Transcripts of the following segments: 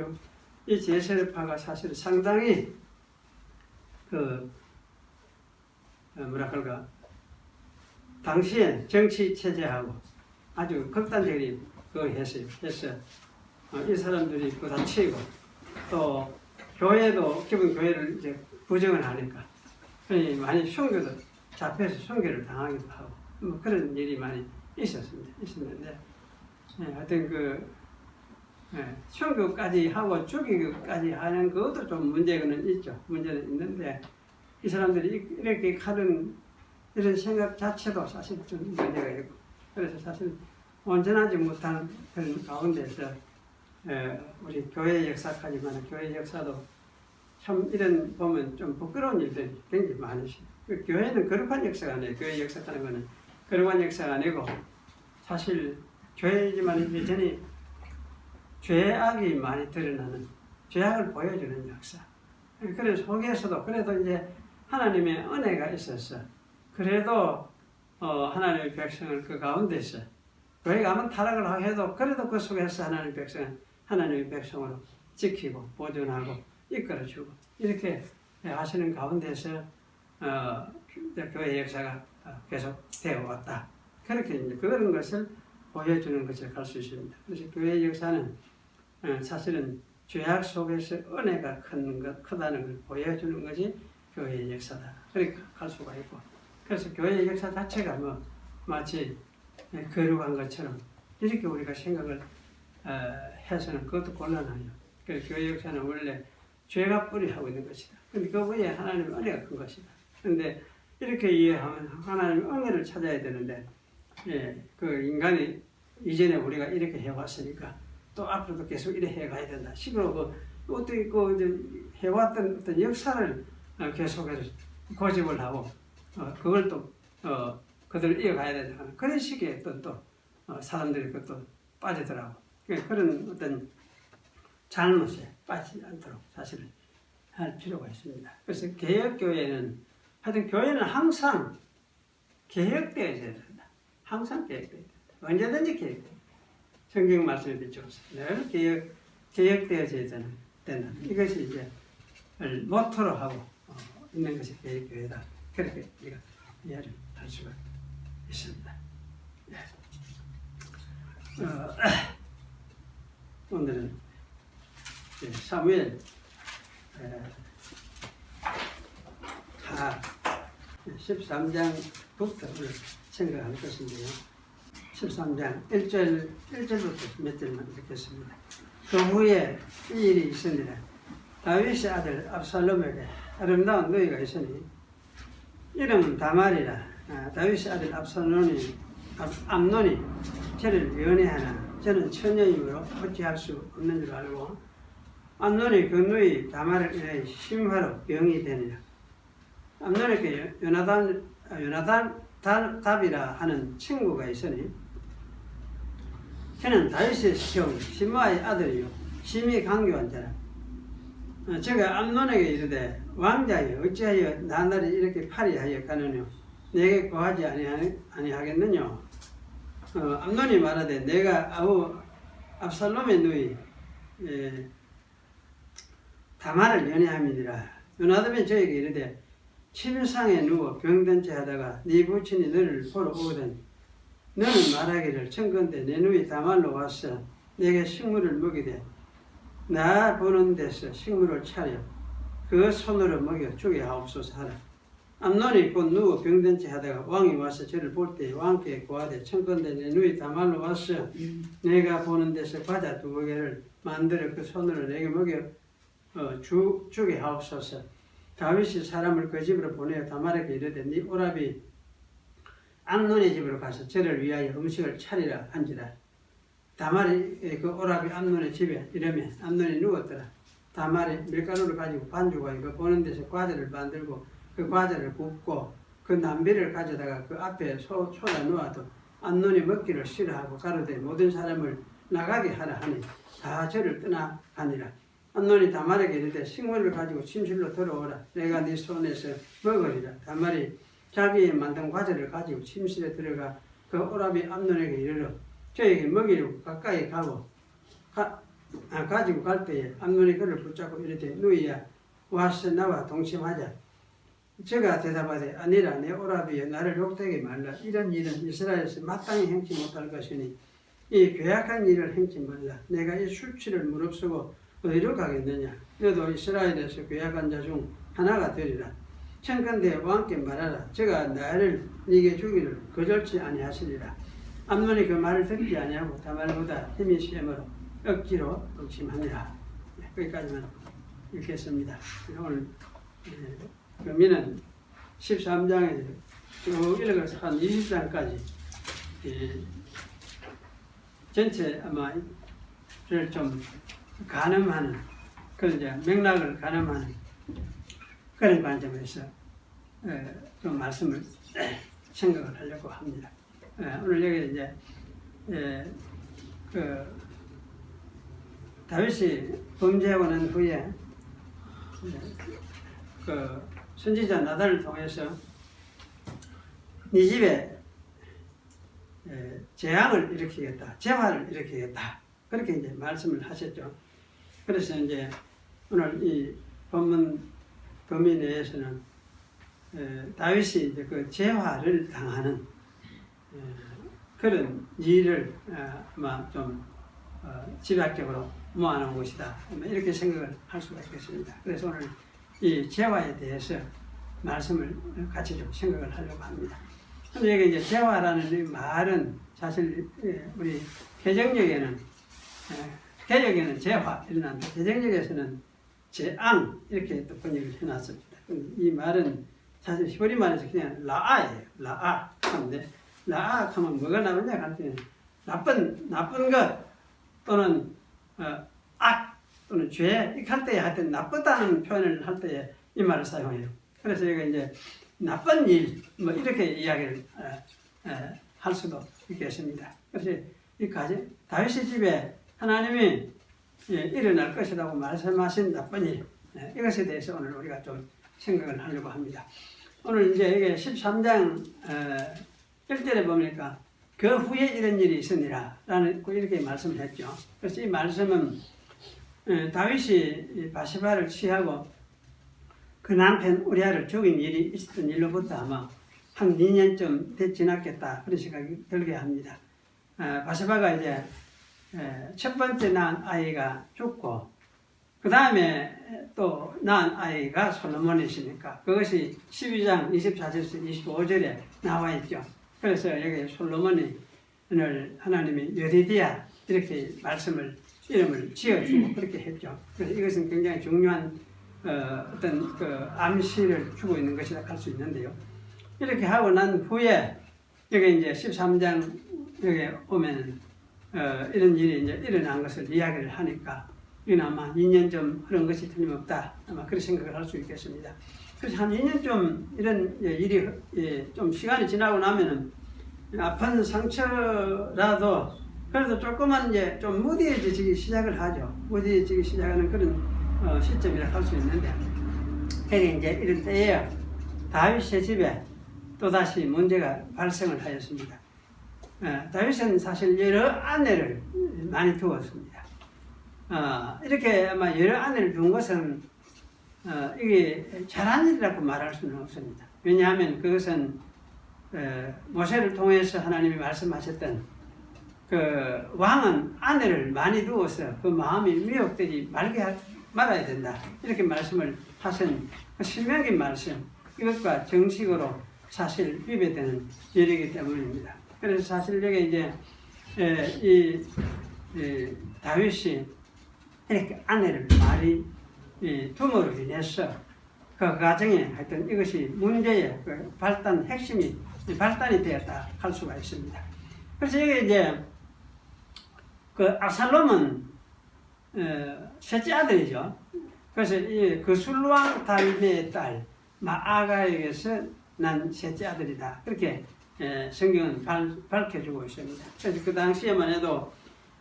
아주 이 제세력파가 사실 상당히 뭐라 그럴까 당시에 정치 체제하고 아주 극단적인 그걸 했어요. 이 사람들이 부다치고 또 교회도 기본 교회를 이제 부정을 하니까 많이 순교도 잡혀서 순교를 당하기도 하고 뭐 그런 일이 많이 있었는데 하여튼 순교까지 하고 죽이기까지 하는 그것도 좀 문제는 있죠. 문제는 있는데 이 사람들이 이렇게 하는 이런 생각 자체도 사실 좀 문제가 있고 그래서 사실 온전하지 못한 그런 가운데서 우리 교회 역사까지만 교회 역사도 참 이런 보면 좀 부끄러운 일들이 굉장히 많으시죠. 교회는 거룩한 역사가 아니에요. 교회 역사라는 거는 거룩한 역사가 아니고 사실 교회이지만 여전히 죄악이 많이 드러나는 죄악을 보여주는 역사. 그래서 속에서도 그래도 이제 하나님의 은혜가 있어서 그래도 하나님의 백성을 그 가운데서 교회가 아무 타락을 하게 해도 그래도 그 속에서 하나님의 백성은 하나님의 백성으로 지키고 보존하고 이끌어주고 이렇게 하시는 가운데서 교회 역사가 계속 되어 왔다. 그렇게 이제 그런 것을 보여주는 것을 갈 수 있습니다. 그래서 교회 역사는 사실은 죄악 속에서 은혜가 크다는 걸 보여주는 것이 교회의 역사다. 그렇게 갈 수가 있고 그래서 교회의 역사 자체가 마치 거룩한 것처럼 이렇게 우리가 생각을 해서는 그것도 곤란해요. 그래서 교회 역사는 원래 죄가 뿌리하고 있는 것이다. 근데 그 위에 하나님의 은혜가 큰 것이다. 그런데 이렇게 이해하면 하나님의 은혜를 찾아야 되는데 그 인간이 이전에 우리가 이렇게 해왔으니까 또 앞으로도 계속 이렇게 해가야 된다. 식으로 어떻게 해왔던 어떤 역사를 계속해서 고집을 하고 그걸 또 그들을 이어가야 된다. 그런 식의 또 사람들이 그것도 빠지더라고. 그런 어떤 잘못에 빠지지 않도록 사실은 할 필요가 있습니다. 그래서 개혁교회는 하여튼 교회는 항상 개혁되어야 된다. 항상 개혁되어야 된다. 언제든지 개혁된다. 성경 말씀에 비추어서 늘 개혁되어져야 된다. 이것이 이제 모토로 하고 있는 것이 개혁교회다. 그렇게 우리가 이해를 할 수가 있습니다. 오늘은 사무엘 하 13장부터 오늘 생각할 것인데요. 13장 1절부터 몇 절만 읽겠습니다. 그 후에 이 일이 있으니라. 다윗의 아들 압살롬에게 아름다운 누이가 있으니 이름은 다말이라. 다윗의 아들 암논이 저를 연애하나 저는 처녀이므로 어찌할 수 없는 줄 알고 암논이 그 누이 다말을 인하여 심화로 병이 되니라. 암논에게 요나단답이라 하는 친구가 있으니 그는 다윗의 형 시므아의 아들이요 심히 강교한 자라. 제가 암논에게 이르되 왕자여 어찌하여 나날이 이렇게 파리하여 가느뇨 내게 고하지 아니하겠느냐. 암논이 말하되 내가 아우 압살롬의 누이 다말을 연애함이니라. 요나답이 저에게 이르되 침상에 누워 병든 채 하다가 네 부친이 너를 보러 오거든 너는 말하기를 청건대 내 누이 다말로 와서 내게 식물을 먹이되 나 보는 데서 식물을 차려 그 손으로 먹여 주게 하옵소서 하라. 암논이 곧 누워 병든 채 하다가 왕이 와서 저를 볼 때 왕께 고하되 청건대 내 누이 다말로 와서 내가 보는 데서 과자 2개를 만들어 그 손으로 내게 먹여 주게 하옵소서. 다윗이 사람을 그 집으로 보내어 다말에게 이르되 네 오라비 암논의 집으로 가서 저를 위하여 음식을 차리라 한지라. 다말이 그 오라비 암논의 집에 이르면 암논이 누웠더라. 다말이 밀가루를 가지고 반죽하여 그 보는 데서 과자를 만들고 그 과자를 굽고 그 남비를 가져다가 그 앞에 쏟아 놓아도 암논이 먹기를 싫어하고 가로되 모든 사람을 나가게 하라 하니 다 저를 떠나 가니라. 암논이 다말에게 이르되 식물을 가지고 침실로 들어오라. 내가 네 손에서 먹으리라. 다말이 자기의 만든 과자를 가지고 침실에 들어가 그 오라비 암논에게 이르러 저에게 먹이려고 가까이 가고 가지고 갈 때에 암논이 그를 붙잡고 이르되 누이야 와서 나와 동침하자. 저가 대답하되 아니라 내 오라비여 나를 욕되게 말라. 이런 일은 이스라엘에서 마땅히 행치 못할 것이니 이 괴악한 일을 행치 말라. 내가 이 수치를 무릅쓰고 어디로 가겠느냐. 너도 이스라엘에서 괴악한 자 중 하나가 되리라. 청컨대 왕께 말하라. 저가 나를 네게 주기를 거절치 아니하시리라. 암논이 그 말을 듣지 아니하고 다말보다 힘이 세므로 억지로 동침하니라. 거기까지만 읽겠습니다. 오늘 그러면은 13장에 쭉 읽어서 한 20장까지 전체 아마 좀 가늠하는 그런 이제 맥락을 가늠하는 그런 관점에서 좀 말씀을 생각을 하려고 합니다. 오늘 여기 이제 그 다윗이 범죄하고 난 후에 그 선지자 나단을 통해서 네 집에 재앙을 일으키겠다, 재화를 일으키겠다 그렇게 이제 말씀을 하셨죠. 그래서 이제 오늘 이 본문 범위 내에서는 다윗이 이제 그 재화를 당하는 그런 일을 아마 좀 집약적으로 모아놓은 것이다 이렇게 생각을 할 수가 있겠습니다. 그래서 오늘 이 재화에 대해서 말씀을 같이 좀 생각을 하려고 합니다. 근데 여기 이제 재화라는 이 말은 사실 우리 개정역에는 재화 이러는데 개정역에서는 재앙 이렇게 또 번역을 해놨습니다. 이 말은 사실 히브리 말에서 그냥 라아예요. 라아 하는데 라아 하면 뭐가 나오냐 할 때는 나쁜 것 또는 악 또는 죄 이렇게 할 때에 하여튼 나쁘다는 표현을 할 때에 이 말을 사용해요. 그래서 여기 이제 나쁜 일 뭐 이렇게 이야기를 할 수도 있겠습니다. 그래서 이 다윗의 집에 하나님이 일어날 것이라고 말씀하신 나쁜 일 이것에 대해서 오늘 우리가 좀 생각을 하려고 합니다. 오늘 이제 이게 13장 1절에 보니까 그 후에 이런 일이 있으니라 라는 이렇게 말씀했죠. 그래서 이 말씀은 다윗이 바세바를 취하고 그 남편 우리아를 죽인 일이 있었던 일로부터 아마 한 2년쯤 지났겠다 그런 생각이 들게 합니다. 바세바가 이제 첫 번째 낳은 아이가 죽고 그 다음에 또 낳은 아이가 솔로몬이시니까 그것이 12장 24절에서 25절에 나와 있죠. 그래서 여기 솔로몬이 오늘 하나님이 여디디아 이렇게 이름을 지어주고 그렇게 했죠. 그래서 이것은 굉장히 중요한 어떤 그 암시를 주고 있는 것이라 할 수 있는데요. 이렇게 하고 난 후에 여기 이제 13장 여기 오면은 이런 일이 이제 일어난 것을 이야기를 하니까 이건 아마 2년쯤 그런 것이 틀림없다 아마 그런 생각을 할 수 있겠습니다. 그래서 한 2년쯤 이런 일이 좀 시간이 지나고 나면은 아픈 상처라도 그래도 조금만 이제 좀 무디해지기 시작을 하죠. 무디해지기 시작하는 그런 시점이라 할 수 있는데, 그게 이제 이런 때에 다윗의 집에 또다시 문제가 발생을 하였습니다. 다윗은 사실 여러 아내를 많이 두었습니다. 이렇게 아마 여러 아내를 둔 것은 이게 잘한 일이라고 말할 수는 없습니다. 왜냐하면 그것은 모세를 통해서 하나님이 말씀하셨던 그 왕은 아내를 많이 두어서 그 마음이 미혹되지 말아야 된다 이렇게 말씀을 하신 그 신명기 말씀 이것과 정식으로 사실 위배되는 일이기 때문입니다. 그래서 사실 여기 이제 이 다윗이 이렇게 아내를 많이 둠으로 인해서 그 과정에 하여튼 이것이 문제의 그 핵심이 발단이 되었다 할 수가 있습니다. 그래서 여기 이제 그 압살롬은 셋째 아들이죠. 그래서 그 술왕 달메의 딸 마아가에게서 난 셋째 아들이다. 그렇게 성경은 밝혀주고 있습니다. 그래서 그 당시에만 해도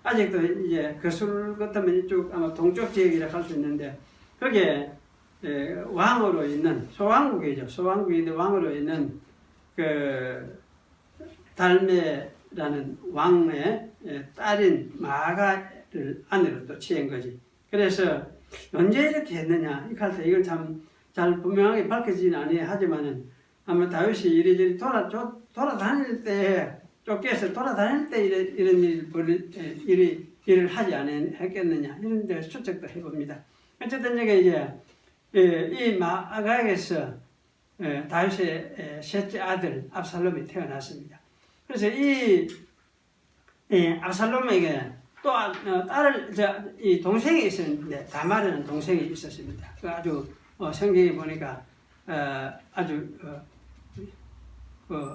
아직도 이제 거술 같으면 이쪽 아마 동쪽 지역이라 할 수 있는데 거기에 왕으로 있는 소왕국이죠. 소왕국인데 왕으로 있는 그 달메라는 왕의 딸인 마아가 아내로 또 취한 거지. 그래서 언제 이렇게 했느냐 할 때 이건 참 잘 분명하게 밝혀지진 아니하지만은 아마 다윗이 이리저리 돌아다닐 때 쫓겨서 돌아다닐 때 이런 일을 하지 않았겠느냐 이런 데 추측도 해봅니다. 어쨌든 이게 이제 이 마아각에서 다윗의 셋째 아들 압살롬이 태어났습니다. 그래서 이 압살롬에게 또 이 동생이 있었는데 다말이라는 동생이 있었습니다. 아주 성경에 보니까 아주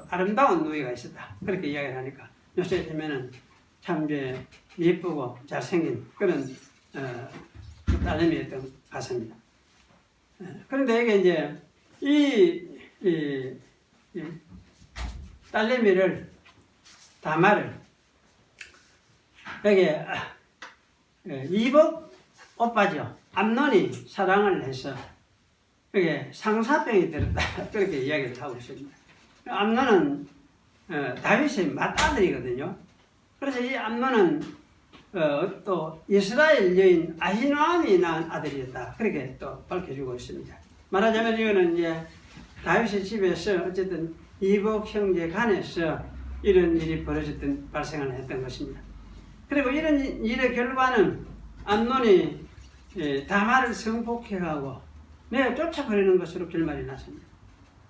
아름다운 누이가 있었다. 그렇게 이야기를 하니까 요새 되면은 참 이제 예쁘고 잘생긴 그런 딸내미였던 것 같습니다. 그런데 이게 이제 이 딸내미를 다말을 여기 이복 오빠죠. 암논이 사랑을 해서 그게 상사병이 들었다. 그렇게 이야기를 하고 있습니다. 암논은 다윗의 맏아들이거든요. 그래서 이 암논은 또 이스라엘 여인 아히노암이 낳은 아들이었다. 그렇게 또 밝혀주고 있습니다. 말하자면 이거는 이제 다윗의 집에서 어쨌든 이복 형제 간에서 이런 일이 발생을 했던 것입니다. 그리고 이런 일의 결과는 암논이 다말을 성폭행하고 내가 쫓아버리는 것으로 결말이 났습니다.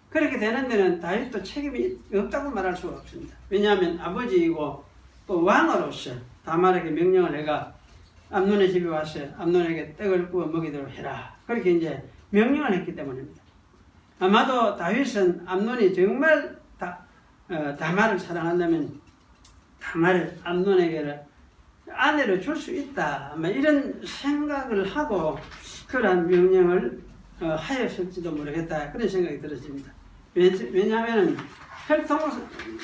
그렇게 되는 데는 다윗도 책임이 없다고 말할 수가 없습니다. 왜냐하면 아버지이고 또 왕으로서 다말에게 명령을 해가 암논의 집에 와서 암논에게 떡을 구워 먹이도록 해라. 그렇게 이제 명령을 했기 때문입니다. 아마도 다윗은 암논이 정말 다말을 사랑한다면 다말을 암논에게 아내로 줄 수 있다. 아마 이런 생각을 하고 그러한 명령을 하였을지도 모르겠다. 그런 생각이 들어집니다. 왜냐하면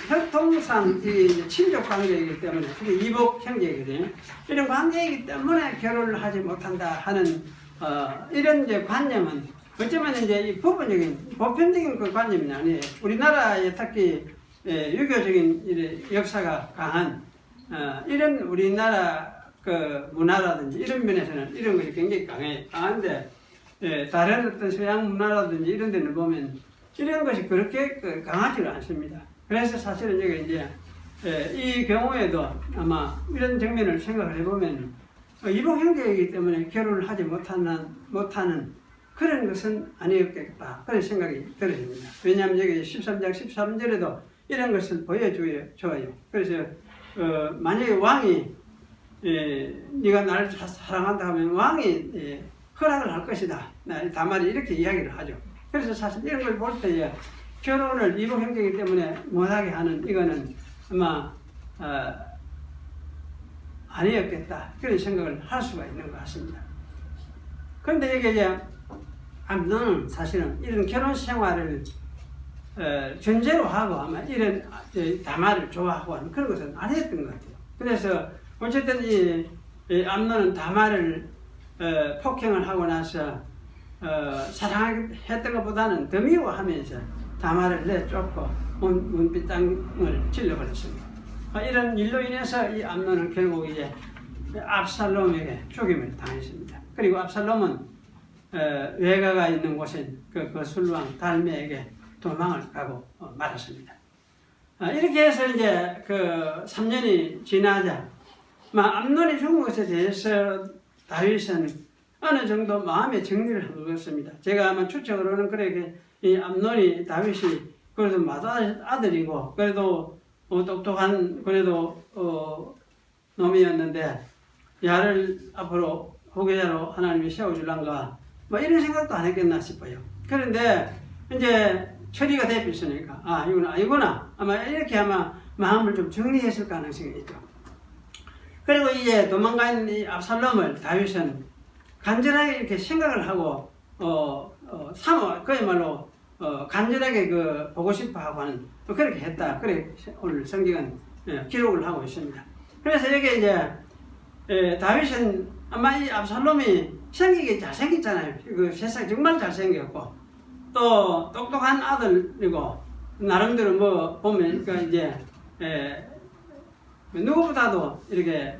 혈통상 이게 친족 관계이기 때문에 그게 이복 형제이거든요. 이런 관계이기 때문에 결혼을 하지 못한다 하는 이런 이제 관념은 어쩌면 이제 이 보편적인 그 관념이 아니에요. 우리나라의 특히 유교적인 역사가 강한 이런 우리나라 그 문화라든지 이런 면에서는 이런 것이 굉장히 강한데 다른 어떤 서양 문화라든지 이런 데는 보면 이런 것이 그렇게 강하지가 않습니다. 그래서 사실은 이제 이 경우에도 아마 이런 장면을 생각을 해보면 이복 형제이기 때문에 결혼을 하지 못하는 그런 것은 아니었겠다. 그런 생각이 들어집니다. 왜냐하면 여기 13장 13절에도 이런 것을 보여줘요. 그래서 만약에 왕이 네가 나를 사랑한다 하면 왕이 허락을 할 것이다. 다말이 이렇게 이야기를 하죠. 그래서 사실 이런 걸 볼 때에 결혼을 이복 형제이기 때문에 못하게 하는 이거는 아마 아니었겠다. 그런 생각을 할 수가 있는 것 같습니다. 그런데 이게 이제 암논은 사실은 이런 결혼 생활을 전제로 하고 아마 이런 다말을 좋아하고 하는 그런 것은 아니었던 것 같아요. 그래서 어쨌든 이 암논은 다말을 폭행을 하고 나서 사랑했던 것보다는 더 미워하면서 다말을 내쫓고 문빗장을 질러버렸습니다. 이런 일로 인해서 이 암논은 결국 이제 압살롬에게 죽임을 당했습니다. 그리고 압살롬은 외가가 있는 곳인 그 술왕 달메에게 도망을 가고 말았습니다. 이렇게 해서 이제 그 3년이 지나자 암논이 죽은 것에 대해서 다윗은 어느 정도 마음의 정리를 한 것 같습니다. 제가 아마 추측으로는 그렇게 이 암논이 다윗이 그래도 맏아들이고 그래도 똑똑한 그래도 놈이었는데 야를 앞으로 후계자로 하나님이 세워줄란가 이런 생각도 안 했겠나 싶어요. 그런데 이제 처리가 되었으니까 이건 아니구나 아마 이렇게 아마 마음을 좀 정리했을 가능성이 있죠. 그리고 이제 도망가 있는 이 압살롬을 다윗은 간절하게 이렇게 생각을 하고 그야말로 간절하게 보고 싶어 하고 하는 그렇게 했다. 그래 오늘 성경은 기록을 하고 있습니다. 그래서 여기 이제 다윗은 아마 이 압살롬이 생기기 잘생겼잖아요. 그 세상 정말 잘생겼고 또 똑똑한 아들이고 나름대로 보면 그러니까 이제 누구보다도 이렇게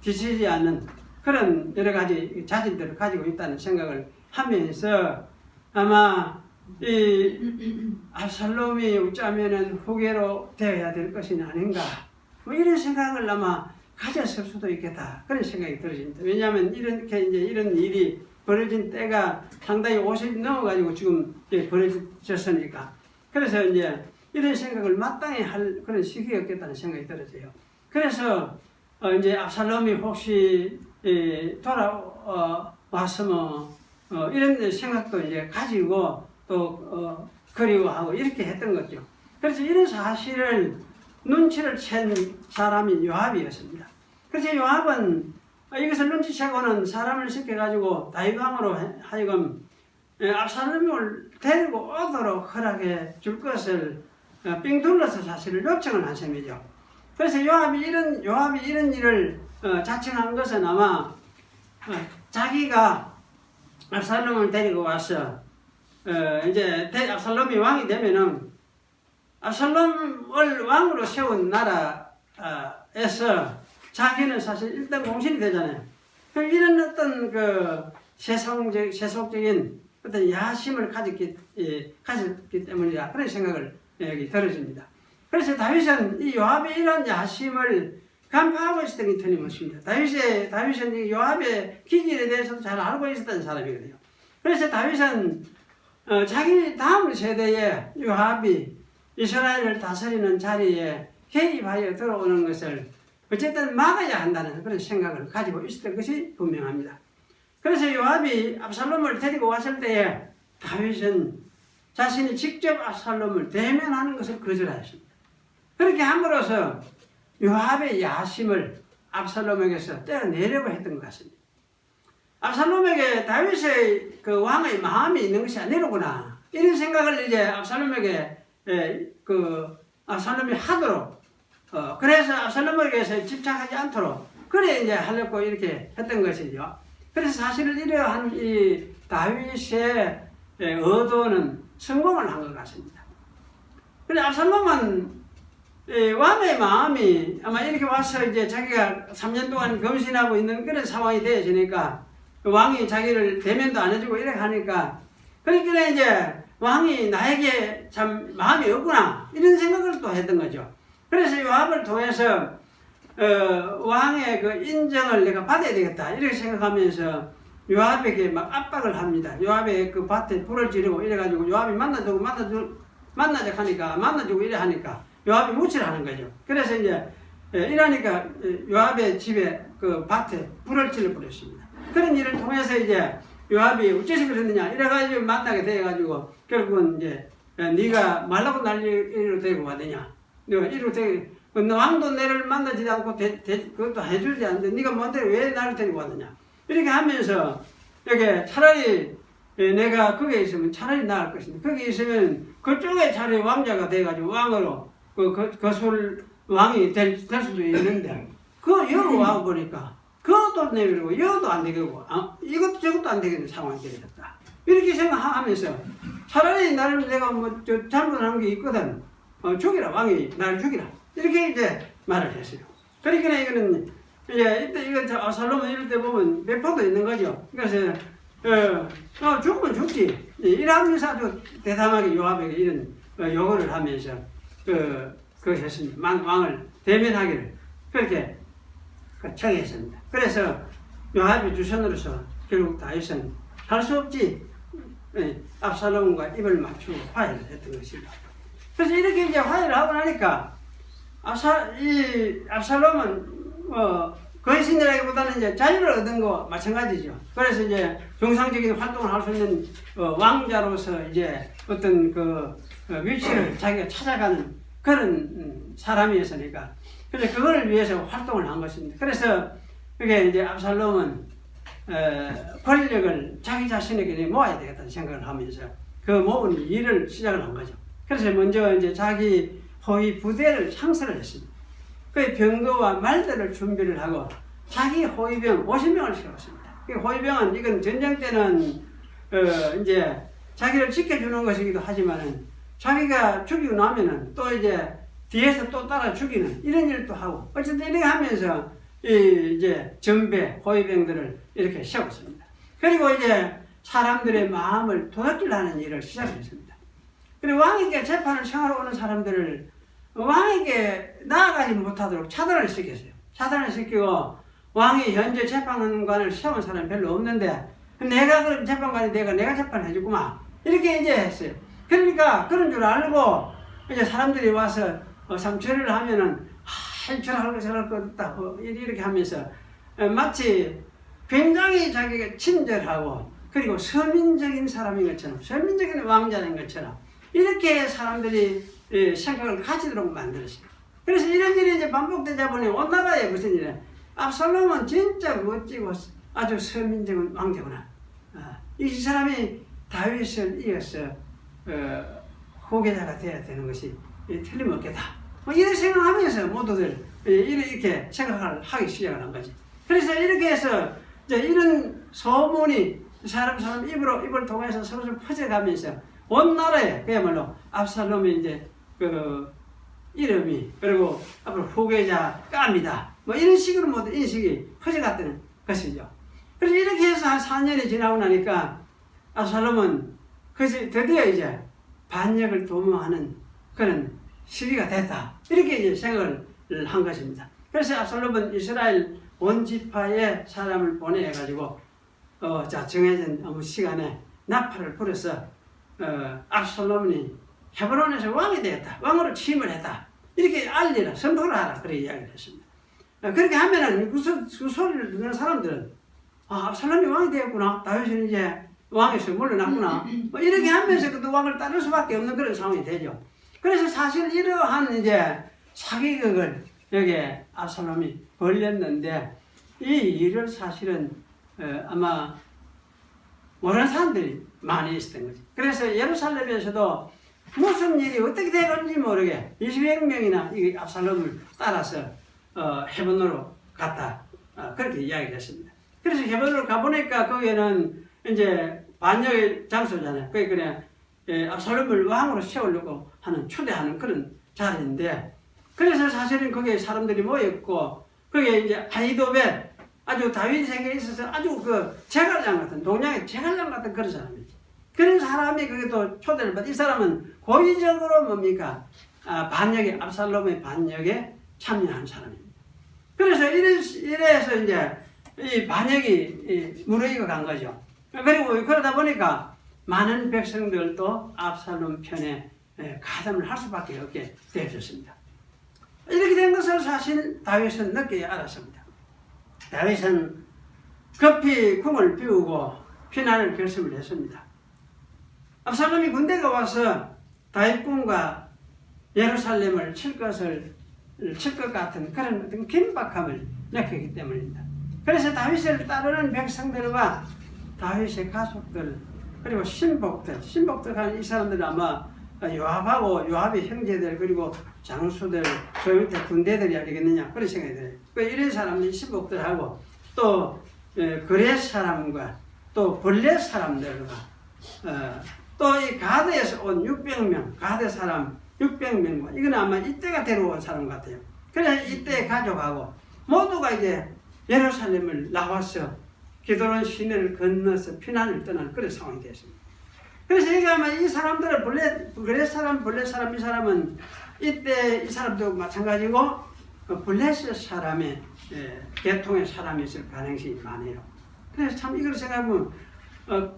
뒤지지 않는 그런 여러 가지 자질들을 가지고 있다는 생각을 하면서 아마 이 압살롬이 어쩌면은 후계로 되어야 될 것이 아닌가 뭐 이런 생각을 아마 가졌을 수도 있겠다 그런 생각이 들어집니다. 왜냐하면 이렇게 이제 이런 일이 벌어진 때가 상당히 50이 넘어가지고 지금 벌어졌으니까 그래서 이제 이런 생각을 마땅히 할 그런 시기였겠다는 생각이 들어져요. 그래서 이제 압살롬이 혹시 돌아왔으면 이런 생각도 이제 가지고 또 그리워하고 이렇게 했던 거죠. 그래서 이런 사실을 눈치를 챈 사람이 요압이었습니다. 그래서 요압은 이것을 눈치채고는 사람을 시켜가지고 다윗왕으로 하여금 압살롬을 데리고 오도록 허락해 줄 것을 삥 둘러서 사실을 요청을 한 셈이죠. 그래서 요압이 이런 일을 자청한 것은 아마 자기가 압살롬을 데리고 와서 이제 압살롬이 왕이 되면은 압살롬을 왕으로 세운 나라에서 자기는 사실 일단 공신이 되잖아요. 그럼 이런 어떤 그 세속적인 어떤 야심을 가졌기 때문이다. 그런 생각을 여기 들어집니다. 그래서 다윗은 이 요압의 이런 야심을 간파하고 있었던 게 틀림없습니다. 다윗은 이 요압의 기질에 대해서도 잘 알고 있었던 사람이거든요. 그래서 다윗은 자기 다음 세대에 요압이 이스라엘을 다스리는 자리에 개입하여 들어오는 것을 어쨌든 막아야 한다는 그런 생각을 가지고 있었던 것이 분명합니다. 그래서 요압이 압살롬을 데리고 왔을 때에 다윗은 자신이 직접 압살롬을 대면하는 것을 거절하였습니다. 그렇게 함으로써 요압의 야심을 압살롬에게서 떼어내려고 했던 것 같습니다. 압살롬에게 다윗의 그 왕의 마음이 있는 것이 아니로구나 이런 생각을 이제 압살롬에게 압살롬이 하도록 그래서 압살롬에게서 집착하지 않도록 그래 이제 하려고 이렇게 했던 것이죠. 그래서 사실 이러한 이 다윗의 의도는 성공을 한 것 같습니다. 그런데 압살롬은 왕의 마음이 아마 이렇게 와서 이제 자기가 3년 동안 검신하고 있는 그런 상황이 되어지니까 왕이 자기를 대면도 안 해주고 이렇게 하니까 그러니까 이제 왕이 나에게 참 마음이 없구나 이런 생각을 또 했던 거죠. 그래서 요압을 통해서 왕의 그 인정을 내가 받아야 되겠다 이렇게 생각하면서 요압에게 막 압박을 합니다. 요압의 그 밭에 불을 지르고 이래가지고 요압이 만나자고 하니까 만나주고 이래 하니까 요압이 무치를 하는 거죠. 그래서 이제 이러니까 요압의 집에 그 밭에 불을 질러 버렸습니다. 그런 일을 통해서 이제 요압이 어째서 그랬느냐 이래가지고 만나게 돼가지고 결국은 이제 네가 말라고 날 이리로 데리고 왔느냐 내가 이리로 데리고 왕도 내를 만나지 않고 그것도 해주지 않는데 네가 뭔데 왜 나를 데리고 왔느냐 이렇게 하면서 여기 차라리 내가 거기에 있으면 차라리 나을 것인데 거기 있으면 그쪽에 차라리 왕자가 돼가지고 왕으로 거술 왕이 될 수도 있는데 여기 와 보니까 그것도 내버리고 이것도 안 되겠고 이것도 저것도 안 되겠는 상황이 되어졌다 이렇게 생각하면서 차라리 나를 내가 뭐 잘못한 게 있거든 죽이라 왕이 나를 죽이라 이렇게 이제 말을 했어요. 그러니까 이거는 이제 이때 이거 압살롬은 이럴 때 보면 배포도 있는 거죠. 그래서 죽으면 죽지 이러면서 아주 대담하게 요압에게 이런 요구를 하면서 했습니다. 왕을 대면하기를 그렇게 청했습니다. 그래서 요압의 주선으로서 결국 다윗은 할 수 없지 압살롬과 입을 맞추고 화해를 했던 것입니다. 그래서 이렇게 이제 화해를 하고 나니까 압살롬은 거신이라기보다는 이제 자유를 얻은 거 마찬가지죠. 그래서 이제 정상적인 활동을 할 수 있는 왕자로서 이제 어떤 위치를 자기가 찾아가는 그런 사람이었으니까 그래서 그걸 위해서 활동을 한 것입니다. 그래서 그게 이제 압살롬은 권력을 자기 자신에게 모아야 되겠다는 생각을 하면서 그 모은 일을 시작을 한 거죠. 그래서 먼저 이제 자기 호위 부대를 창설을 했습니다. 그 병거와 말들을 준비를 하고 자기 호위병 50명을 세웠습니다. 그 호위병은 이건 전쟁 때는 이제 자기를 지켜주는 것이기도 하지만은 자기가 죽이고 나면은 또 이제 뒤에서 또 따라 죽이는 이런 일도 하고 어쨌든 이렇게 하면서 이제 전배, 호위병들을 이렇게 세웠습니다. 그리고 이제 사람들의 마음을 도둑질하는 일을 시작했습니다. 그리고 왕에게 재판을 청하러 오는 사람들을 왕에게 나아가지 못하도록 차단을 시켰어요. 차단을 시키고 왕이 현재 재판관을 세운 사람이 별로 없는데 내가 그럼 재판관이 내가 재판해 주구만 이렇게 이제 했어요. 그러니까 그런 줄 알고 이제 사람들이 와서 삼철을 하면은 저럴 거 저럴 거 없다 이렇게 하면서 마치 굉장히 자기가 친절하고 그리고 서민적인 사람인 것처럼 서민적인 왕자인 것처럼 이렇게 사람들이 생각을 가지도록 만들었어요. 그래서 이런 일이 이제 반복되다 보니 온 나라에 무슨 일이야? 압살롬은 진짜 멋지고 아주 서민적인 왕자구나. 이 사람이 다윗을 이어서 후계자가 되어야 되는 것이 틀림없겠다. 이런 생각하면서 모두들 이렇게 생각을 하기 시작을 한 거지. 그래서 이렇게 해서 이제 이런 소문이 사람 입을 통해서 서로 퍼져가면서 온 나라에 그야말로 압살롬의 이제 그 이름이 그리고 앞으로 후계자 깝니다. 뭐 이런 식으로 모두 인식이 퍼져갔다는 것이죠. 그래서 이렇게 해서 한 4년이 지나고 나니까 압살롬은 그것이 드디어 이제 반역을 도모하는 그런 시기가 됐다. 이렇게 이제 생각을 한 것입니다. 그래서 압살롬은 이스라엘 온 지파의 사람을 보내가지고 정해진 어느 시간에 나팔을 불어서 압살롬이 헤브론에서 왕이 되었다. 왕으로 취임을 했다. 이렇게 알리라, 선포를 하라. 그렇게 이야기를 했습니다. 그렇게 하면은 그 소리를 듣는 사람들은 압살롬이 왕이 되었구나. 다윗은 이제 왕에서 물러났구나. 이렇게 하면서 그 왕을 따를 수밖에 없는 그런 상황이 되죠. 그래서 사실 이러한 이제 사기극을 여기에 압살롬이 벌였는데 이 일을 사실은 아마 모르는 사람들이 많이 있었던 거지. 그래서 예루살렘에서도 무슨 일이 어떻게 되는지 모르게 20여 명이나 이 압살롬을 따라서 헤브론으로 갔다. 그렇게 이야기를 했습니다. 그래서 헤브론으로 가보니까 거기에는 이제 반역의 장소잖아요. 그게 그냥 압살롬을 왕으로 세우려고 하는 초대하는 그런 자리인데 그래서 사실은 거기에 사람들이 모였고 거기에 이제 아히도벨 아주 다윗에게 있어서 아주 그 제갈량 같은 동양의 제갈량 같은 그런 사람이지. 그런 사람이 거기 또 초대를 받. 이 사람은 고의적으로 뭡니까? 반역에 압살롬의 반역에 참여한 사람입니다. 그래서 이래서 이제 이 반역이 무르익어 간 거죠. 그리고 그러다 보니까 많은 백성들도 압살롬 편에 가담을 할 수밖에 없게 되어졌습니다. 이렇게 된 것을 사실 다윗은 늦게 알았습니다. 다윗은 급히 궁을 비우고 피난을 결심을 했습니다. 압살롬이 군대가 와서 다윗군과 예루살렘을 칠 것 같은 그런 어떤 긴박함을 느꼈기 때문입니다. 그래서 다윗을 따르는 백성들과 다윗의 가족들 그리고 신복들 하는 이 사람들은 아마 요압하고 요압의 형제들 그리고 장수들 그 밑에 군대들이 아니겠느냐 그런 생각이 들어요. 이런 사람들이 신복들하고 또 그렛 사람과 또 블렛 사람들과 또 이 가드에서 온 600명 가드 사람 600명과 이건 아마 이때가 데려온 사람 같아요. 그래서 이때 가족하고 모두가 이제 예루살렘을 나와서 기드론 시내를 건너서 피난을 떠난 그런 상황이 되었습니다. 그래서 이게 아마 이 사람들을 블렛 사람, 블렛 사람 이 사람은 이때 이 사람도 마찬가지고 블렛 사람의 계통의 사람이 있을 가능성이 많아요. 그래서 참 이걸 생각하면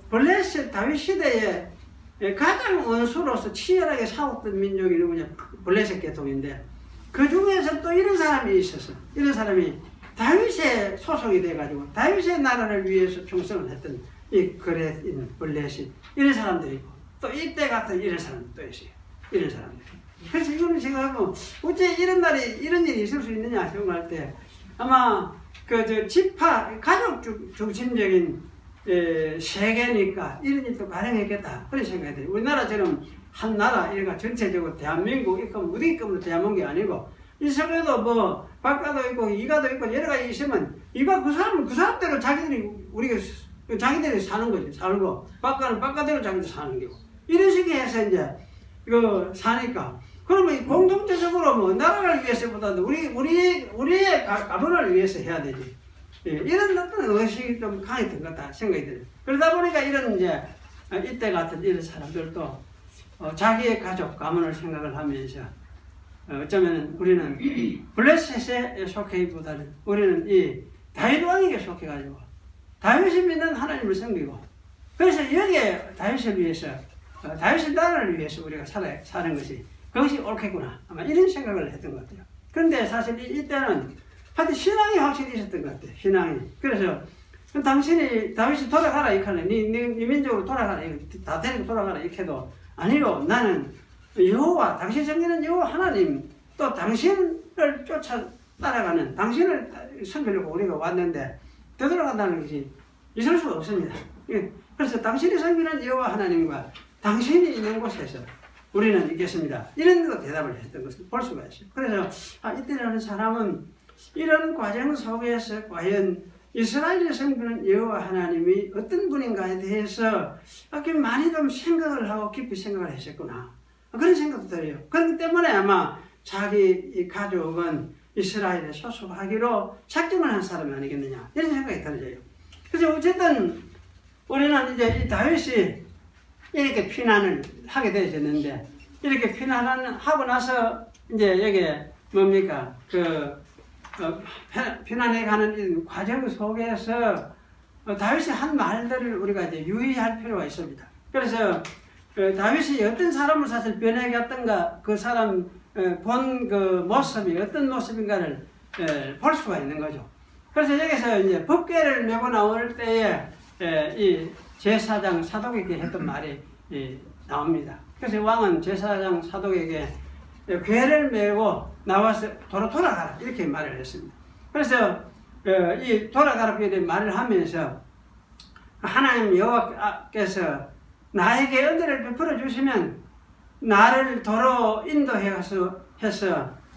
블렛 다윗 시대에 가장 원수로서 치열하게 싸웠던 민족이 누구냐? 블렛 계통인데 그 중에서 또 이런 사람이 있어서 이런 사람이 다윗의 소속이 돼가지고 다윗의 나라를 위해서 충성을 했던 이 그렛인 블렛이 이런 사람들이 있고 또 이때 같은 이런 사람도 또 있어요. 이런 사람들. 그래서 이거는 생각하면 어째 이런 일이 있을 수 있느냐 생각할 때 아마 그 지파 가족 중심적인 세계니까 이런 일도 가능했겠다 그런 생각이 들어요. 우리나라처럼 한 나라 이래가 전체적으로 대한민국 있고 무디급으로 대한민국이 아니고 이 속에도 뭐 박가도 있고 이가도 있고 여러 가지 있으면 이가 그 사람대로 자기들이 사는 거지. 살고 박가는 박가대로 자기들 사는 거고 이런 식으로 해서 이제 이거 사니까 그러면 공동체적으로 뭐 나라를 위해서보다도 우리의 가문을 위해서 해야 되지. 예, 이런 어떤 의식이 좀 강했던 것 같다 생각이 들어요. 그러다 보니까 이런 이제 이때 같은 이런 사람들도 자기의 가족, 가문을 생각을 하면서 어쩌면 우리는 블레셋에 속해보다는 우리는 이 다윗 왕에게 속해가지고 다윗이 믿는 하나님을 섬기고 그래서 여기에 다윗을 위해서 다윗의 나라를 위해서 우리가 사는 것이 그것이 옳겠구나 아마 이런 생각을 했던 것 같아요. 그런데 사실 이때는 하여튼 신앙이 확실히 있었던 것 같아요. 신앙이. 그래서 당신이 다윗이 돌아가라 이카네 네 민족으로 돌아가라 다 데리고 돌아가라 이렇게도 아니요 나는 여호와 당신 섬기는 여호와 하나님 또 당신을 쫓아 따라가는 당신을 섬기려고 우리가 왔는데 되돌아간다는 것이 있을 수가 없습니다. 그래서 당신이 섬기는 여호와 하나님과 당신이 있는 곳에서 우리는 있겠습니다. 이런 거 대답을 했던 것을 볼 수가 있어요. 그래서 이때라는 사람은 이런 과정 속에서 과연 이스라엘의 섬기는 여호와 하나님이 어떤 분인가에 대해서 많이 좀 생각을 하고 깊이 생각을 했었구나. 그런 생각도 들어요. 그렇기 때문에 아마 자기 가족은 이스라엘에 소속하기로 작정을 한 사람이 아니겠느냐 이런 생각이 들어요. 그래서 어쨌든 우리는 이제 이 다윗이 이렇게 피난을 하게 되어졌는데 이렇게 피난을 하고 나서 이제 여기에 뭡니까 피난해 가는 이 과정 속에서 다윗이 한 말들을 우리가 이제 유의할 필요가 있습니다. 그래서 다윗이 어떤 사람을 사실 변해갔던가 그 사람 본 그 모습이 어떤 모습인가를 볼 수가 있는 거죠. 그래서 여기서 이제 법궤를 메고 나올 때에 이 제사장 사독에게 했던 말이 나옵니다. 그래서 왕은 제사장 사독에게 궤를 메고 나와서 돌아가라 이렇게 말을 했습니다. 그래서 이 돌아가라고 말을 하면서 하나님 여호와께서 나에게 은혜를 베풀어 주시면 나를 도로 인도해서